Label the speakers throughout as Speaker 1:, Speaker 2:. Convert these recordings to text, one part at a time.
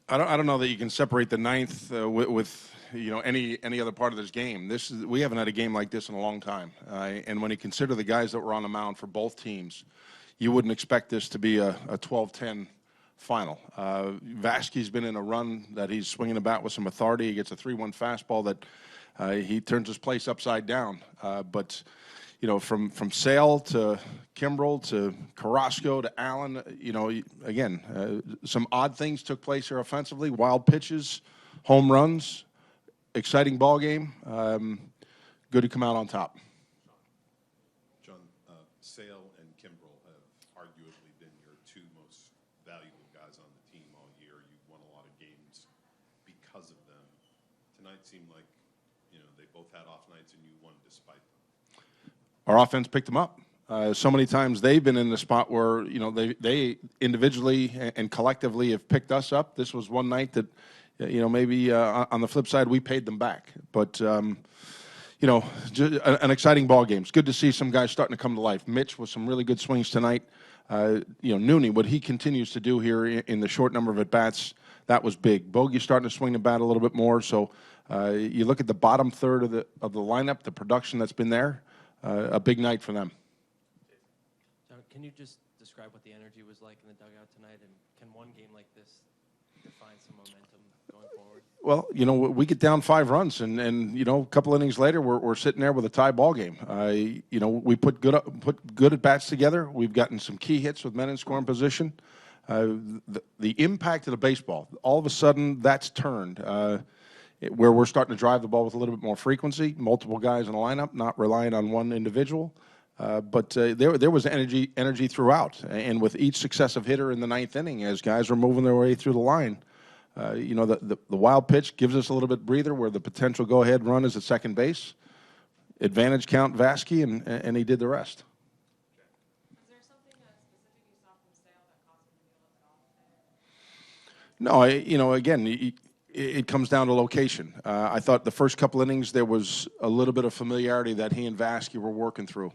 Speaker 1: I don't know that you can separate the ninth with any other part of this game. We haven't had a game like this in a long time. And when you consider the guys that were on the mound for both teams, you wouldn't expect this to be a 12-10 final. Vazquez been in a run that he's swinging the bat with some authority. He gets a 3-1 fastball that he turns his place upside down. But from Sale to Kimbrel to Carrasco to Allen, again, some odd things took place here offensively. Wild pitches, home runs, exciting ball game. Good to come out on top.
Speaker 2: John, Sale and Kimbrel have arguably been your two most valuable guys on the team all year. You've won a lot of games because of them. Tonight seemed like, they both had off nights and you won despite them.
Speaker 1: Our offense picked them up. So many times they've been in the spot where, they individually and collectively have picked us up. This was one night that, maybe on the flip side, we paid them back. But, an exciting ball game. It's good to see some guys starting to come to life. Mitch with some really good swings tonight. Nooney, what he continues to do here in the short number of at-bats, that was big. Bogey's starting to swing the bat a little bit more. So you look at the bottom third of the lineup, the production that's been there, a big night for them.
Speaker 3: John, can you just describe what the energy was like in the dugout tonight, and can one game like this define some momentum going forward?
Speaker 1: Well, we get down 5 runs, and a couple innings later, we're sitting there with a tie ball game. We put good at bats together. We've gotten some key hits with men in scoring position. The impact of the baseball, all of a sudden, that's turned. Where we're starting to drive the ball with a little bit more frequency, multiple guys in the lineup, not relying on one individual. But there was energy throughout, and with each successive hitter in the ninth inning, as guys were moving their way through the line, the wild pitch gives us a little bit breather where the potential go-ahead run is at second base. Advantage count Vazquez, and he did the rest.
Speaker 4: Is there something specific you saw from Sale that caused him to be a little bit off there?
Speaker 1: No, again, it comes down to location. I thought the first couple innings there was a little bit of familiarity that he and Vazquez were working through.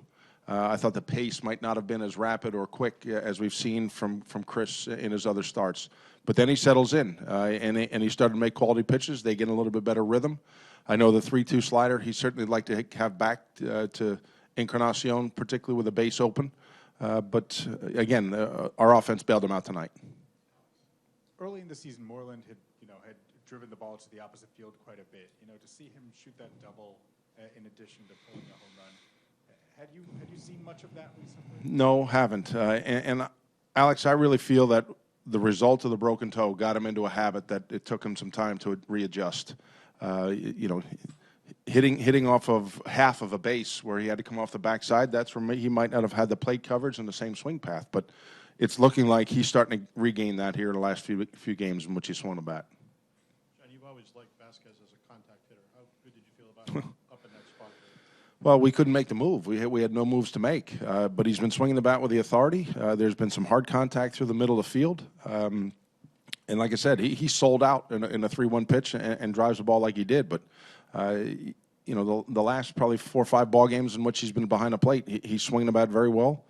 Speaker 1: I thought the pace might not have been as rapid or quick as we've seen from Chris in his other starts. But then he settles in, and he started to make quality pitches. They get a little bit better rhythm. I know the 3-2 slider, he certainly would like to have back to Encarnacion, particularly with the base open. But again, our offense bailed him out tonight.
Speaker 5: Early in the season, Moreland had driven the ball to the opposite field quite a bit. To see him shoot that double in addition to pulling a home run, had you seen much of that recently?
Speaker 1: No, haven't. And Alex, I really feel that the result of the broken toe got him into a habit that it took him some time to readjust. Hitting off of half of a base where he had to come off the backside, that's where he might not have had the plate coverage and the same swing path. But it's looking like he's starting to regain that here in the last few games in which he's swung the bat.
Speaker 6: John, you've always liked Vazquez as a contact hitter. How good did you feel about him up in that spot?
Speaker 1: Well, we couldn't make the move. We had no moves to make. But he's been swinging the bat with the authority. There's been some hard contact through the middle of the field. And like I said, he sold out in a 3-1 pitch and drives the ball like he did. But, the last probably 4 or 5 ball games in which he's been behind the plate, he's swinging the bat very well.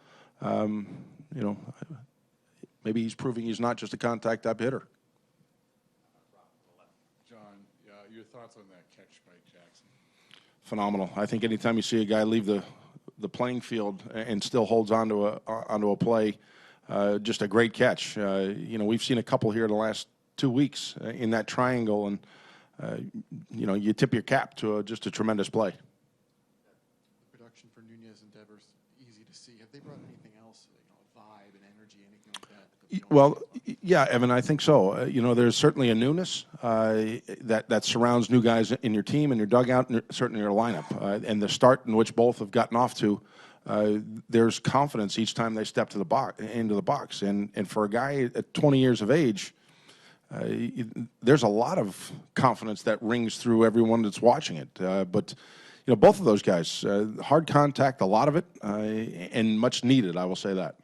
Speaker 1: Maybe he's proving he's not just a contact type hitter.
Speaker 7: John, your thoughts on that catch by Jackson?
Speaker 1: Phenomenal. I think anytime you see a guy leave the playing field and still holds onto a play, just a great catch. We've seen a couple here in the last 2 weeks in that triangle, and you tip your cap to just a tremendous play.
Speaker 7: The production for Nunez and Devers, easy to see. Have they brought anything else, vibe and energy, anything like that?
Speaker 1: Well, yeah, Evan, I think so. There's certainly a newness that surrounds new guys in your team and your dugout, and certainly your lineup. And the start in which both have gotten off to, there's confidence each time they step into the box. And for a guy at 20 years of age, there's a lot of confidence that rings through everyone that's watching it. But both of those guys, hard contact, a lot of it, and much needed, I will say that.